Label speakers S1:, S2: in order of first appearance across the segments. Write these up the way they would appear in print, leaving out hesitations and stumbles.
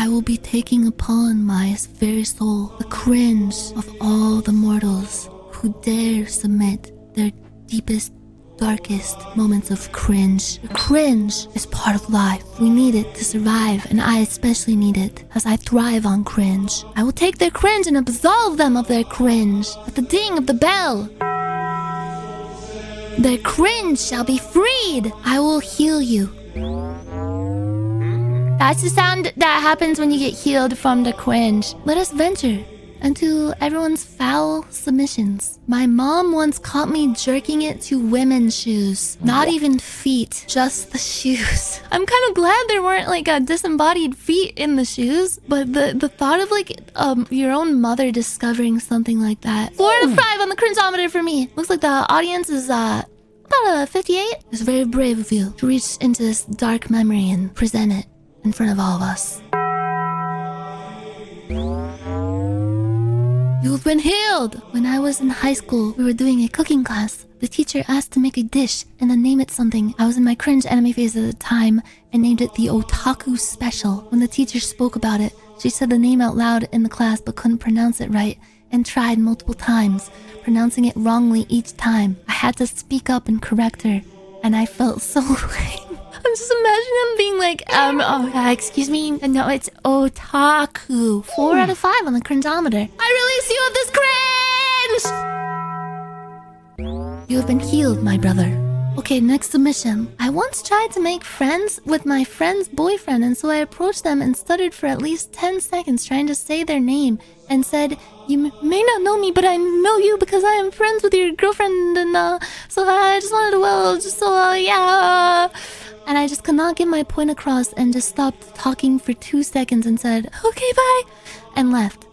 S1: I will be taking upon my very soul the cringe of all the mortals who dare submit their deepest, darkest moments of cringe. Cringe is part of life. We need it to survive, and I especially need it, as I thrive on cringe. I will take their cringe and absolve them of their cringe at the ding of the bell. Their cringe shall be freed. I will heal you. That's the sound that happens when you get healed from the cringe. Let us venture into everyone's foul submissions. My mom once caught me jerking it to women's shoes. Not even feet, just the shoes. I'm kind of glad there weren't like disembodied feet in the shoes, but the thought of like your own mother discovering something like that. 4 out of 5 on the cringeometer for me. Looks like the audience is about a 58. It's very brave of you to reach into this dark memory and present it in front of all of us. You've been healed! When I was in high school, we were doing a cooking class. The teacher asked to make a dish and then name it something. I was in my cringe anime phase at the time and named it the Otaku Special. When the teacher spoke about it, she said the name out loud in the class but couldn't pronounce it right and tried multiple times, pronouncing it wrongly each time. I had to speak up and correct her, and I felt so lame. I'm just imagining him being like, excuse me, no, it's otaku. 4 out of 5 on the cringeometer. I release you of this cringe! You have been healed, my brother. Okay, next submission. I once tried to make friends with my friend's boyfriend, and so I approached them and stuttered for at least 10 seconds trying to say their name and said, "You may not know me, but I know you because I am friends with your girlfriend, and so I just wanted to, yeah." And I just could not get my point across and just stopped talking for 2 seconds and said, "Okay, bye," and left.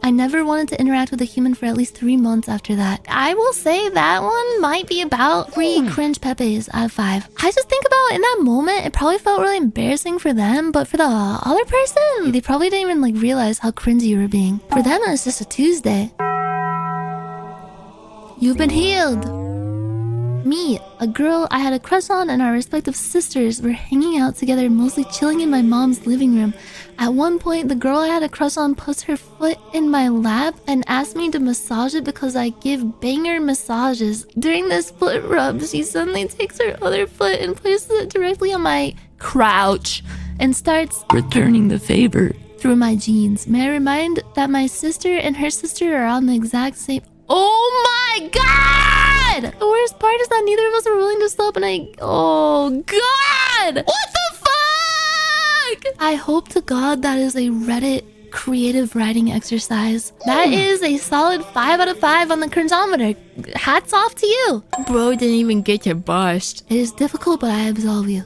S1: I never wanted to interact with a human for at least 3 months after that. I will say that one might be about 3 cringe pepes out of 5. I just think about in that moment, it probably felt really embarrassing for them, but for the other person, they probably didn't even like realize how cringy you were being. For them, it was just a Tuesday. You've been healed. Me, a girl I had a crush on, and our respective sisters were hanging out together, mostly chilling in my mom's living room. At one point, the girl I had a crush on puts her foot in my lap and asked me to massage it because I give banger massages. During this foot rub, she suddenly takes her other foot and places it directly on my crotch and starts returning the favor through my jeans. May I remind that my sister and her sister are on the exact same... Oh my god! The worst part is that neither of us were willing to stop, and oh god! What the fuck? I hope to god that is a Reddit creative writing exercise. That is a solid 5 out of 5 on the cringeometer. Hats off to you. Bro didn't even get your burst. It is difficult, but I absolve you.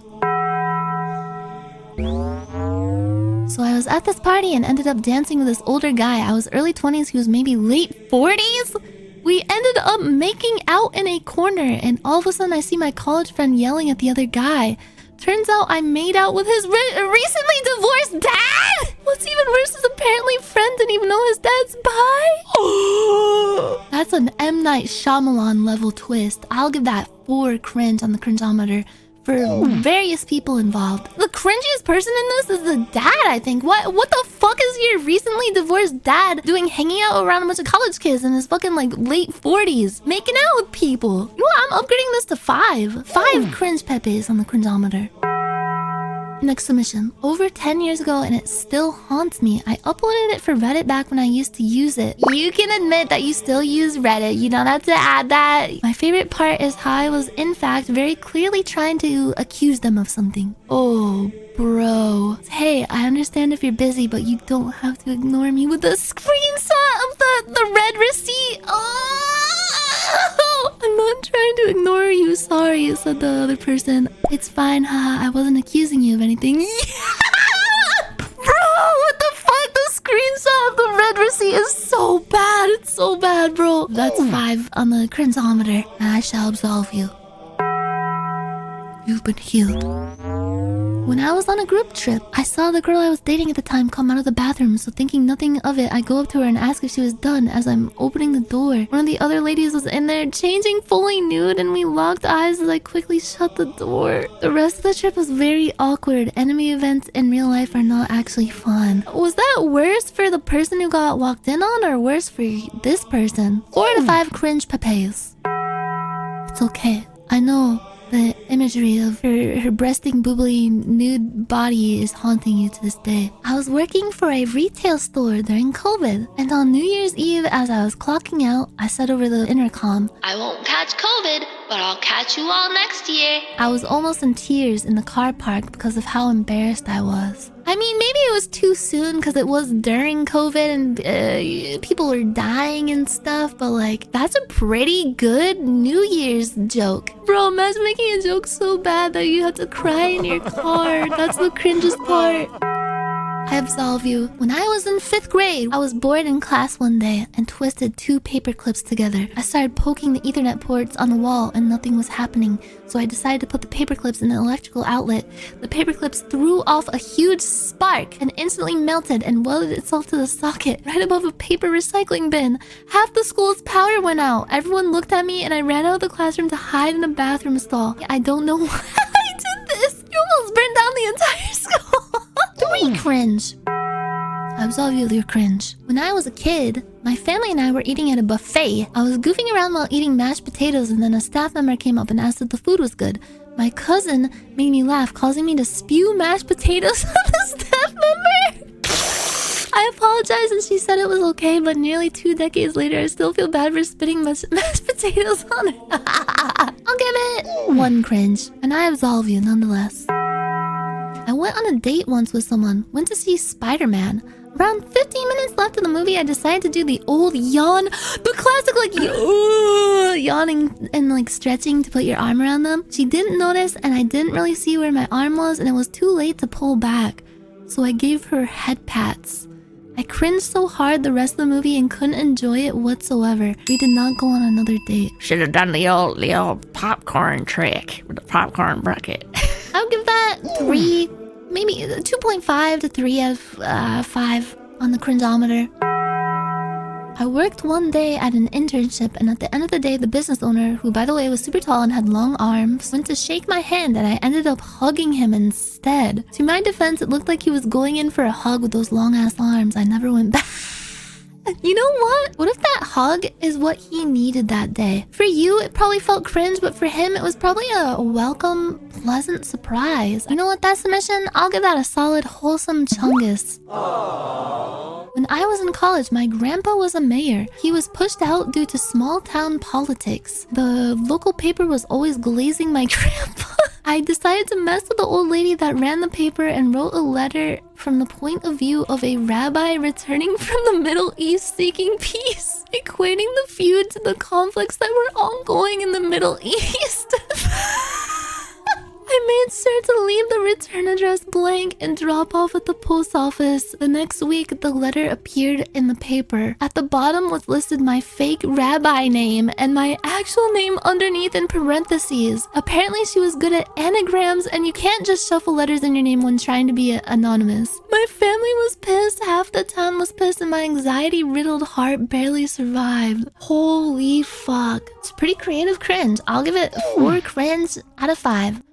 S1: So I was at this party and ended up dancing with this older guy. I was early 20s, he was maybe late 40s. We ended up making out in a corner, and all of a sudden I see my college friend yelling at the other guy. Turns out I made out with his recently divorced dad! What's even worse is apparently friend didn't even know his dad's bi. That's an M. Night Shyamalan level twist. I'll give that 4 cringe on the cringeometer for various people involved. The cringiest person in this is the dad, I think. What the fuck is your recently divorced dad doing hanging out around a bunch of college kids in his fucking like late 40s? Making out with people. You know what? I'm upgrading this to 5. 5 cringe pepes on the cringeometer. Next submission. Over 10 years ago, and it still haunts me. I uploaded it for Reddit back when I used to use it. You can admit that you still use Reddit. You don't have to add that. My favorite part is how I was, in fact, very clearly trying to accuse them of something. Oh, bro. Hey, I understand if you're busy, but you don't have to ignore me with a screenshot of the red receipt. Oh! I'm not trying to ignore you, sorry, said the other person. It's fine, haha, I wasn't accusing you of anything. Yeah! Bro, what the fuck? The screenshot of the red receipt is so bad. It's so bad, bro. That's 5 on the cringeometer, and I shall absolve you. You've been healed. When I was on a group trip, I saw the girl I was dating at the time come out of the bathroom, so thinking nothing of it, I go up to her and ask if she was done. As I'm opening the door, one of the other ladies was in there changing fully nude, and we locked eyes as I quickly shut the door. The rest of the trip was very awkward. Enemy events in real life are not actually fun. Was that worse for the person who got walked in on, or worse for this person? 4 out of 5 cringe pepes. It's okay. I know the imagery of her breasting boobly nude body is haunting you to this day. I was working for a retail store during COVID, and on New Year's Eve as I was clocking out, I said over the intercom, "I won't catch COVID, but I'll catch you all next year." I was almost in tears in the car park because of how embarrassed I was. I mean, maybe it was too soon because it was during COVID and people were dying and stuff, but like, that's a pretty good New Year's joke. Bro, imagine making a joke so bad that you have to cry in your car. That's the cringest part. I absolve you. When I was in 5th grade, I was bored in class one day and twisted 2 paper clips together. I started poking the Ethernet ports on the wall and nothing was happening, so I decided to put the paper clips in an electrical outlet. The paper clips threw off a huge spark and instantly melted and welded itself to the socket right above a paper recycling bin. Half the school's power went out. Everyone looked at me and I ran out of the classroom to hide in a bathroom stall. I don't know why I did this. You almost burned down the entire school. 3 cringe. I absolve you of your cringe. When I was a kid, my family and I were eating at a buffet. I was goofing around while eating mashed potatoes, and then a staff member came up and asked if the food was good. My cousin made me laugh, causing me to spew mashed potatoes on the staff member. I apologized and she said it was okay, but nearly 2 decades later, I still feel bad for spitting mashed potatoes on her. I'll give it 1 cringe, and I absolve you nonetheless. I went on a date once with someone, went to see Spider-Man. Around 15 minutes left of the movie, I decided to do the old yawn. The classic, like, yawning and, like, stretching to put your arm around them. She didn't notice, and I didn't really see where my arm was, and it was too late to pull back. So I gave her head pats. I cringed so hard the rest of the movie and couldn't enjoy it whatsoever. We did not go on another date.
S2: Should have done the old popcorn trick with the popcorn bucket.
S1: I'll give that 3, maybe 2.5 to 3 out of 5 on the cringeometer. I worked one day at an internship, and at the end of the day, the business owner, who by the way was super tall and had long arms, went to shake my hand and I ended up hugging him instead. To my defense, it looked like he was going in for a hug with those long ass arms. I never went back. You know what? What if that hug is what he needed that day? For you, it probably felt cringe, but for him, it was probably a welcome, pleasant surprise. You know what? That submission, I'll give that a solid, wholesome chungus. When I was in college, my grandpa was a mayor. He was pushed out due to small town politics. The local paper was always glazing my grandpa. I decided to mess with the old lady that ran the paper and wrote a letter from the point of view of a rabbi returning from the Middle East seeking peace, equating the feud to the conflicts that were ongoing in the Middle East. I made sure to leave the return address blank and drop off at the post office. The next week, the letter appeared in the paper. At the bottom was listed my fake rabbi name and my actual name underneath in parentheses. Apparently, she was good at anagrams, and you can't just shuffle letters in your name when trying to be anonymous. My family was pissed, half the town was pissed, and my anxiety-riddled heart barely survived. Holy fuck. It's pretty creative cringe. I'll give it 4 cringe out of 5.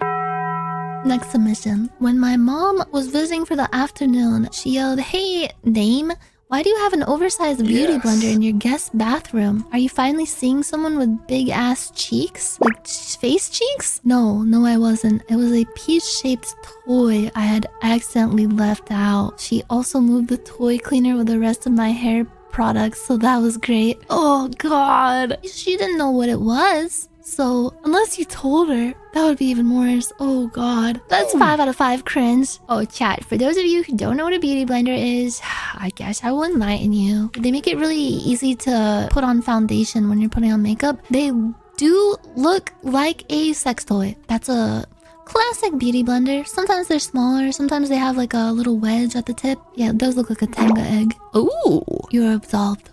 S1: Next submission. When my mom was visiting for the afternoon, she yelled, "Hey, Dame, why do you have an oversized beauty blender in your guest bathroom? Are you finally seeing someone with big ass cheeks? Like face cheeks?" No, I wasn't. It was a peach-shaped toy I had accidentally left out. She also moved the toy cleaner with the rest of my hair products, so that was great. Oh god. She didn't know what it was. So, unless you told her, that would be even worse. Oh god. That's 5 out of 5 cringe. Oh, chat, for those of you who don't know what a beauty blender is, I guess I will enlighten you. They make it really easy to put on foundation when you're putting on makeup. They do look like a sex toy. That's a classic beauty blender. Sometimes they're smaller, sometimes they have like a little wedge at the tip. Yeah, those look like a Tenga egg. Ooh, you're absolved.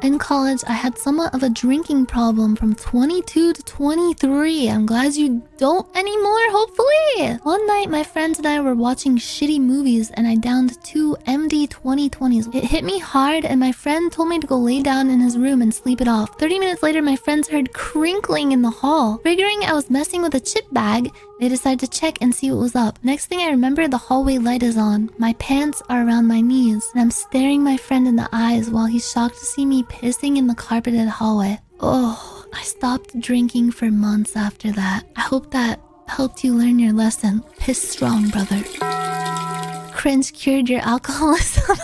S1: In college, I had somewhat of a drinking problem from 22 to 23. I'm glad you don't anymore, hopefully. One night, my friends and I were watching shitty movies and I downed 2 MD 2020s. It hit me hard and my friend told me to go lay down in his room and sleep it off. 30 minutes later, my friends heard crinkling in the hall. Figuring I was messing with a chip bag, they decided to check and see what was up. Next thing I remember, the hallway light is on. My pants are around my knees, and I'm staring my friend in the eyes while he's shocked to see me pissing in the carpeted hallway. Oh, I stopped drinking for months after that. I hope that helped you learn your lesson. Piss strong, brother. Cringe cured your alcoholism.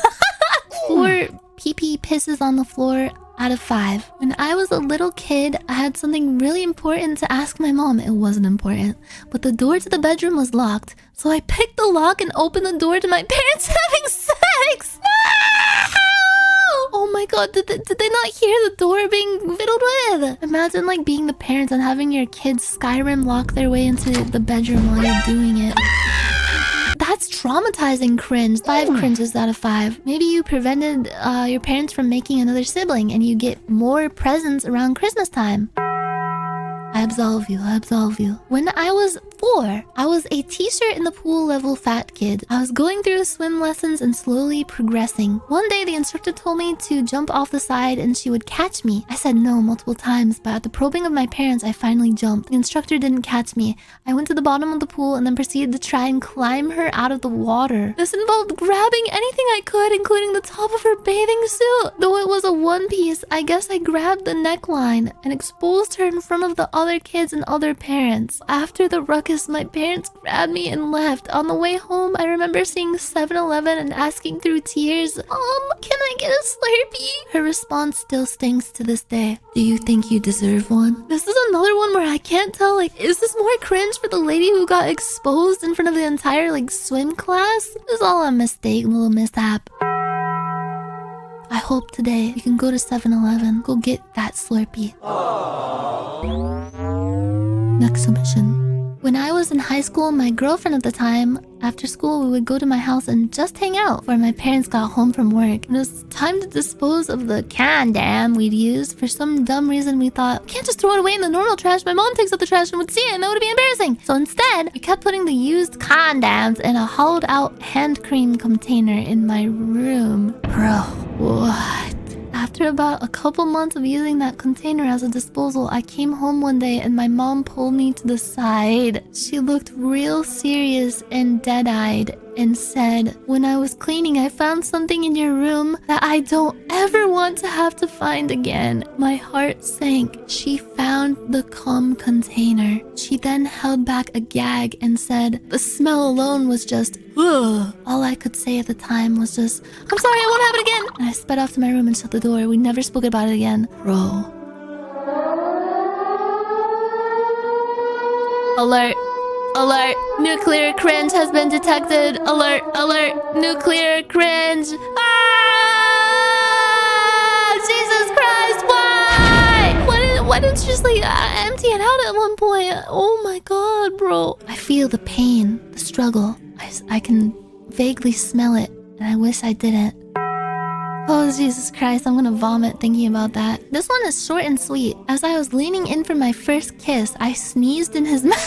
S1: 4 pee-pee pisses on the floor out of 5. When I was a little kid, I had something really important to ask my mom. It wasn't important, but the door to the bedroom was locked. So I picked the lock and opened the door to my parents having sex. No! Oh my god, did they not hear the door being fiddled with? Imagine like being the parents and having your kids Skyrim lock their way into the bedroom while you're doing it. That's traumatizing cringe. 5 cringes out of 5. Maybe you prevented your parents from making another sibling and you get more presents around Christmas time. I absolve you, I absolve you. When I was 4, I was a t-shirt in the pool level fat kid. I was going through swim lessons and slowly progressing. One day the instructor told me to jump off the side and she would catch me. I said no multiple times, but at the probing of my parents, I finally jumped. The instructor didn't catch me. I went to the bottom of the pool and then proceeded to try and climb her out of the water. This involved grabbing anything I could, including the top of her bathing suit. Though it was a one piece, I guess I grabbed the neckline and exposed her in front of the other kids and other parents. After the ruckus, my parents grabbed me and left. On the way home, I remember seeing 7-Eleven and asking through tears, can I get a Slurpee? Her response still stings to this day. Do you think you deserve one? This is another one where I can't tell, like, is this more cringe for the lady who got exposed in front of the entire, like, swim class? This is all a mistake, a little mishap. I hope today you can go to 7-Eleven, go get that Slurpee. Next submission. When I was in high school, my girlfriend at the time, after school, we would go to my house and just hang out before my parents got home from work. And it was time to dispose of the condom we'd used. For some dumb reason, we thought, we can't just throw it away in the normal trash. My mom takes out the trash and would see it and that would be embarrassing. So instead, we kept putting the used condoms in a hollowed out hand cream container in my room. Bro, what? After about a couple months of using that container as a disposal, I came home one day and my mom pulled me to the side. She looked real serious and dead-eyed and said, when I was cleaning, I found something in your room that I don't ever want to have to find again. My heart sank. She found the cum container. She then held back a gag and said, the smell alone was just, ugh. All I could say at the time was just, I'm sorry, I won't have it again. And I sped off to my room and shut the door. We never spoke about it again. Bro. Alert. Alert! Nuclear cringe has been detected! Alert! Alert! Nuclear cringe! Ah! Jesus Christ! Why didn't you just like empty it out at one point? Oh my god, bro! I feel the pain, the struggle. I can vaguely smell it, and I wish I didn't. Oh, Jesus Christ, I'm gonna vomit thinking about that. This one is short and sweet. As I was leaning in for my first kiss, I sneezed in his mouth.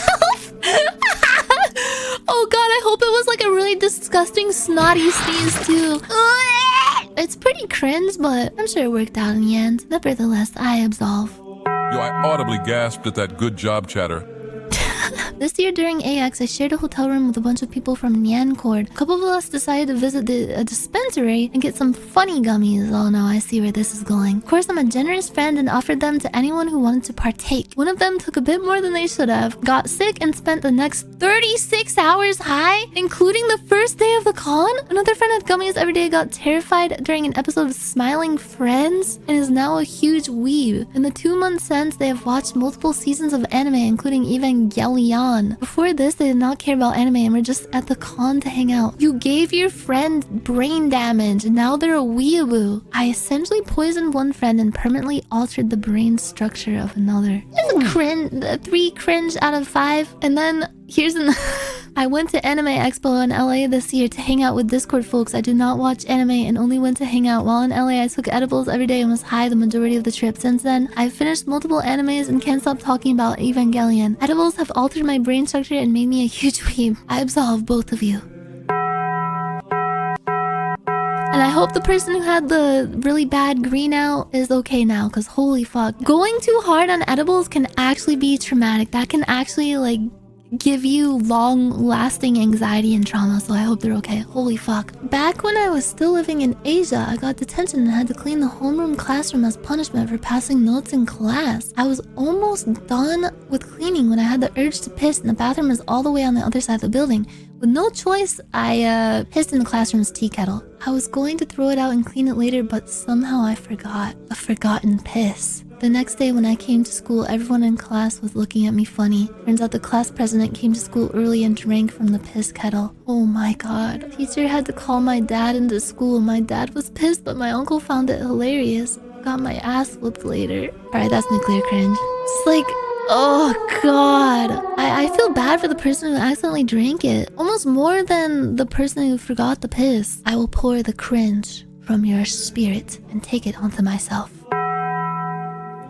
S1: Oh god, I hope it was like a really disgusting snotty sneeze too. It's pretty cringe, but I'm sure it worked out in the end. Nevertheless, I absolve.
S3: Yo, I audibly gasped at that good job chatter.
S1: This year during AX, I shared a hotel room with a bunch of people from Nyancord. A couple of us decided to visit a dispensary and get some funny gummies. Oh no, I see where this is going. Of course, I'm a generous friend and offered them to anyone who wanted to partake. One of them took a bit more than they should have, got sick, and spent the next 36 hours high, including the first day of the con. Another friend had gummies every day, got terrified during an episode of Smiling Friends, and is now a huge weeb. In the 2 months since, they have watched multiple seasons of anime, including Evangelion. Before this, they did not care about anime and were just at the con to hang out. You gave your friend brain damage, and now they're a weeaboo. I essentially poisoned one friend and permanently altered the brain structure of another. This is a 3 cringe out of 5. And then here's an I went to Anime Expo in LA this year to hang out with Discord folks. I do not watch anime and only went to hang out. While in LA, I took edibles every day and was high the majority of the trip. Since then, I've finished multiple animes and can't stop talking about Evangelion. Edibles have altered my brain structure and made me a huge weeb. I absolve both of you. And I hope the person who had the really bad green out is okay now, because holy fuck. Going too hard on edibles can actually be traumatic. That can actually like give you long-lasting anxiety and trauma, so I hope they're okay. Holy fuck. Back when I was still living in Asia, I got detention and had to clean the homeroom classroom as punishment for passing notes in class. I was almost done with cleaning when I had the urge to piss, and the bathroom was all the way on the other side of the building. With no choice, I pissed in the classroom's tea kettle. I was going to throw it out and clean it later, but somehow I forgot. A forgotten piss. The next day when I came to school, everyone in class was looking at me funny. Turns out the class president came to school early and drank from the piss kettle. Oh my god. Teacher had to call my dad into school. My dad was pissed, but my uncle found it hilarious. Got my ass whooped later. Alright, that's nuclear cringe. It's like... oh god. I feel bad for the person who accidentally drank it. Almost more than the person who forgot the piss. I will pour the cringe from your spirit and take it onto myself.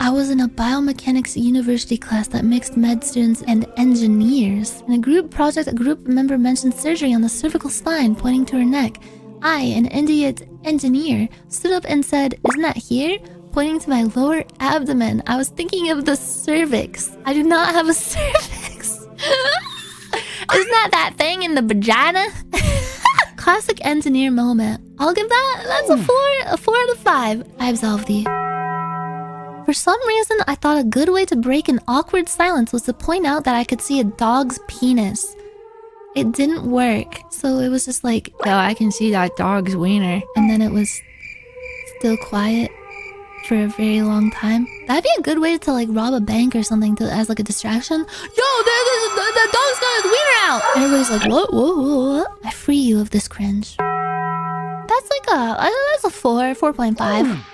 S1: I was in a biomechanics university class that mixed med students and engineers. In a group project, a group member mentioned surgery on the cervical spine, pointing to her neck. I, an idiot engineer, stood up and said, "Isn't that here?" pointing to my lower abdomen. I was thinking of the cervix. I do not have a cervix. Isn't that thing in the vagina? Classic engineer moment. I'll give that's a 4 out of 5. I absolve thee. For some reason, I thought a good way to break an awkward silence was to point out that I could see a dog's penis. It didn't work, so it was just like,
S2: Yo, I can see that dog's wiener.
S1: and then it was still quiet for a very long time. That'd be a good way to like rob a bank or something as like a distraction. Yo, the dog's got his wiener out! And everybody's like, what, what? I free you of this cringe. That's like that's a 4.5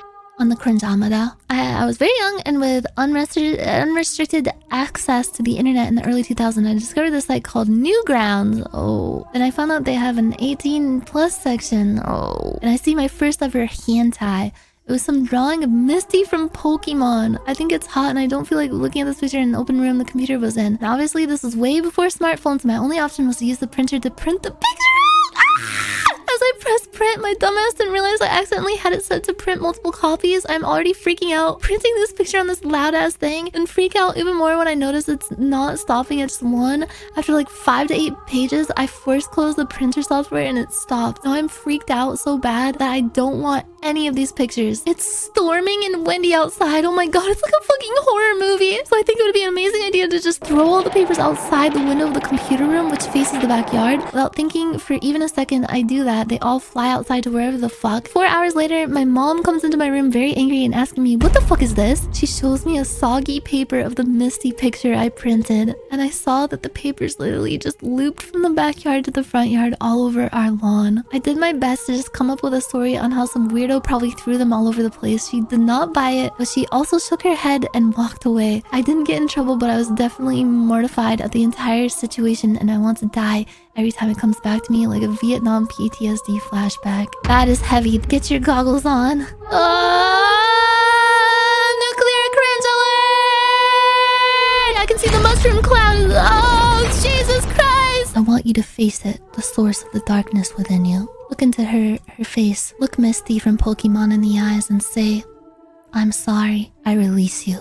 S1: on the cringeometer. I was very young and with unrestricted access to the internet in the early 2000s. I discovered this site called Newgrounds. Oh. And I found out they have an 18 plus section. Oh. And I see my first ever hentai. It was some drawing of Misty from Pokemon. I think it's hot and I don't feel like looking at this picture in an open room the computer was in. And obviously this was way before smartphones. My only option was to use the printer to print the picture out. As I pressed print, my dumbass didn't realize I accidentally had it set to print multiple copies. I'm already freaking out, printing this picture on this loud ass thing, and freak out even more when I notice it's not stopping at just one. After like 5 to 8 pages, I force closed the printer software and it stopped. Now I'm freaked out so bad that I don't want any of these pictures. It's storming and windy outside. Oh my god, it's like a fucking horror movie. So I think it would be an amazing idea to just throw all the papers outside the window of the computer room, which faces the backyard. Without thinking for even a second, I do that. They all fly outside to wherever the fuck. 4 hours later, my mom comes into my room very angry and asking me, what the fuck is this? She shows me a soggy paper of the Misty picture I printed, and I saw that the papers literally just looped from the backyard to the front yard all over our lawn. I did my best to just come up with a story on how some weirdo probably threw them all over the place. She did not buy it, but she also shook her head and walked away. I didn't get in trouble, but I was definitely mortified at the entire situation, and I want to die every time it comes back to me like a Vietnam PTSD flashback. That is heavy. Get your goggles on. Nuclear cringe alert! I can see the mushroom cloud. Oh, Jesus Christ! I want you to face it, the source of the darkness within you. Look into her face. Look Misty from Pokemon in the eyes and say, I'm sorry, I release you.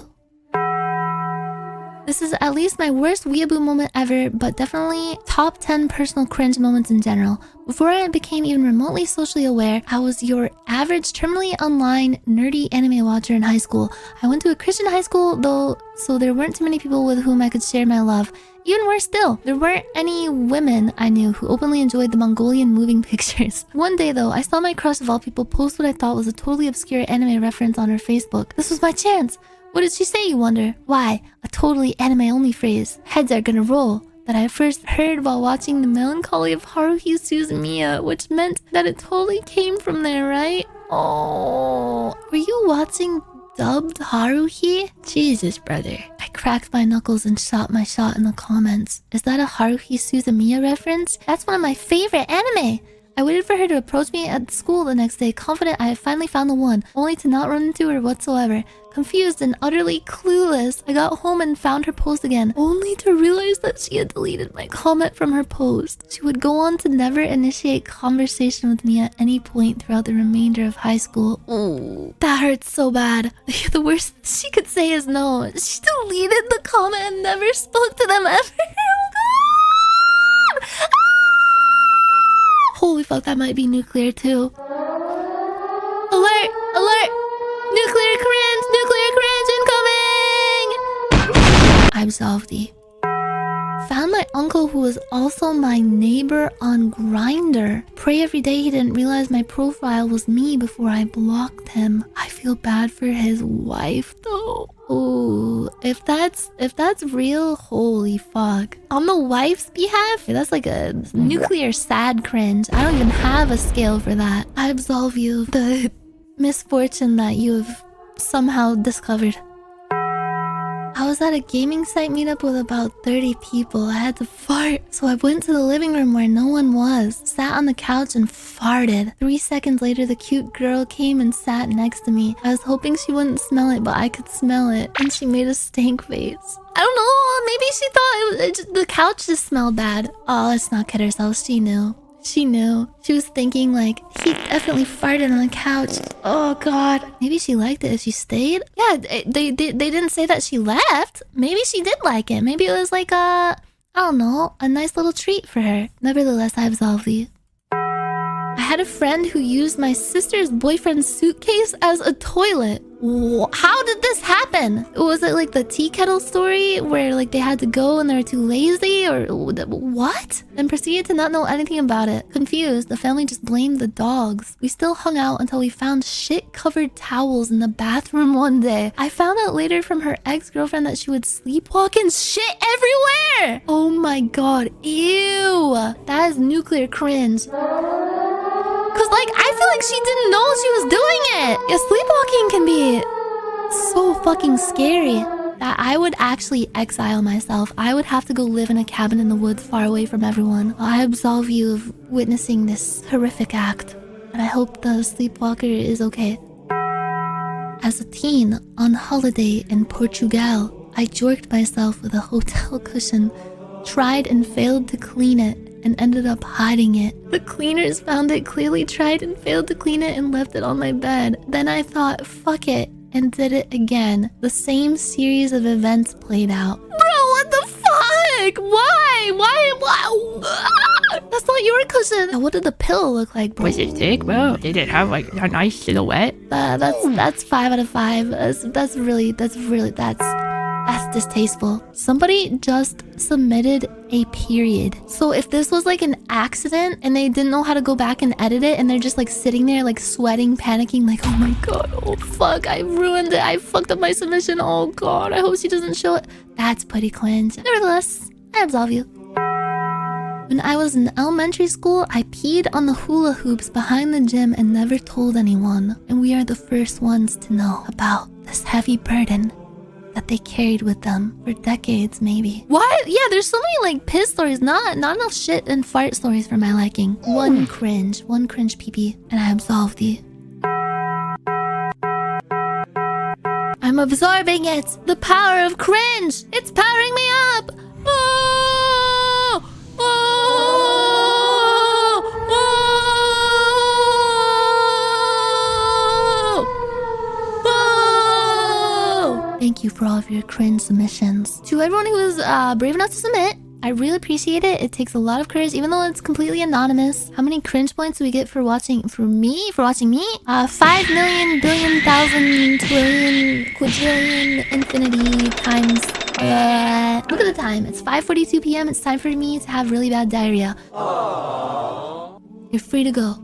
S1: This is at least my worst weeaboo moment ever, but definitely top 10 personal cringe moments in general. Before I became even remotely socially aware, I was your average terminally online nerdy anime watcher in high school. I went to a Christian high school though, so there weren't too many people with whom I could share my love. Even worse still, there weren't any women I knew who openly enjoyed the Mongolian moving pictures. One day though, I saw my crush of all people post what I thought was a totally obscure anime reference on her Facebook. This was my chance. What did she say, you wonder? Why, a totally anime-only phrase, heads are gonna roll, that I first heard while watching The Melancholy of Haruhi Suzumiya, which meant that it totally came from there, right? Oh, were you watching dubbed Haruhi?
S2: Jesus, brother.
S1: I cracked my knuckles and shot my shot in the comments. Is that a Haruhi Suzumiya reference? That's one of my favorite anime! I waited for her to approach me at school the next day, confident I had finally found the one, only to not run into her whatsoever. Confused and utterly clueless, I got home and found her post again, only to realize that she had deleted my comment from her post. She would go on to never initiate conversation with me at any point throughout the remainder of high school. Ooh, that hurts so bad. The worst she could say is no. She deleted the comment and never spoke to them ever. Oh god! Ah! Holy fuck, that might be nuclear too. Alert! Alert! Nuclear cringe! Nuclear cringe incoming! I absolved thee. Found my uncle who was also my neighbor on Grindr. Pray every day he didn't realize my profile was me before I blocked him. I feel bad for his wife though. Ooh, if that's real, holy fuck. On the wife's behalf, that's like a nuclear sad cringe. I don't even have a scale for that. I absolve you of the misfortune that you have somehow discovered. I was at a gaming site meetup with about 30 people. I had to fart, so I went to the living room where no one was, sat on the couch and farted. 3 seconds later, the cute girl came and sat next to me. I was hoping she wouldn't smell it, but I could smell it, and she made a stank face. I don't know, maybe she thought the couch just smelled bad. Oh, let's not kid ourselves, she knew. She knew. She was thinking like, he definitely farted on the couch. Oh god. Maybe she liked it if she stayed? Yeah, they didn't say that she left. Maybe she did like it. Maybe it was like I don't know, a nice little treat for her. Nevertheless, I absolve thee. I had a friend who used my sister's boyfriend's suitcase as a toilet. How did this happen? Was it like the tea kettle story where like they had to go and they were too lazy or what? Then proceeded to not know anything about it. Confused, the family just blamed the dogs. We still hung out until we found shit-covered towels in the bathroom one day. I found out later from her ex-girlfriend that she would sleepwalk and shit everywhere. Oh my god, ew. That is nuclear cringe. Cause like, I feel like she didn't know she was doing it. Yeah, sleepwalking can be so fucking scary that I would actually exile myself. I would have to go live in a cabin in the woods far away from everyone. I absolve you of witnessing this horrific act. And I hope the sleepwalker is okay. As a teen, on holiday in Portugal, I jorked myself with a hotel cushion, tried and failed to clean it, and ended up hiding it. The cleaners found it, clearly tried and failed to clean it, and left it on my bed. Then I thought, fuck it, and did it again. The same series of events played out. Bro, what the fuck? Why? That's not your cushion. What did the pillow look like, bro?
S2: Was it thick, bro? Did it have like a nice silhouette?
S1: That's 5 out of 5. That's distasteful. Somebody just submitted a period. So if this was like an accident and they didn't know how to go back and edit it and they're just like sitting there like sweating, panicking, like, oh my god, oh fuck, I ruined it, I fucked up my submission, oh god, I hope she doesn't show it. That's pretty cringe. Nevertheless, I absolve you. When I was in elementary school, I peed on the hula hoops behind the gym and never told anyone. And we are the first ones to know about this heavy burden that they carried with them for decades, maybe. What? Yeah, there's so many like piss stories, not enough shit and fart stories for my liking. One cringe pee-pee, and I absolve thee. I'm absorbing it! The power of cringe! It's powering me up! Oh! Thank you for all of your cringe submissions. To everyone who was brave enough to submit, I really appreciate it. It takes a lot of courage, even though it's completely anonymous. How many cringe points do we get for watching me? 5 million, billion, thousand, twillion, quadrillion, infinity times. Look at the time. It's 5:42 p.m. It's time for me to have really bad diarrhea. Aww. You're free to go.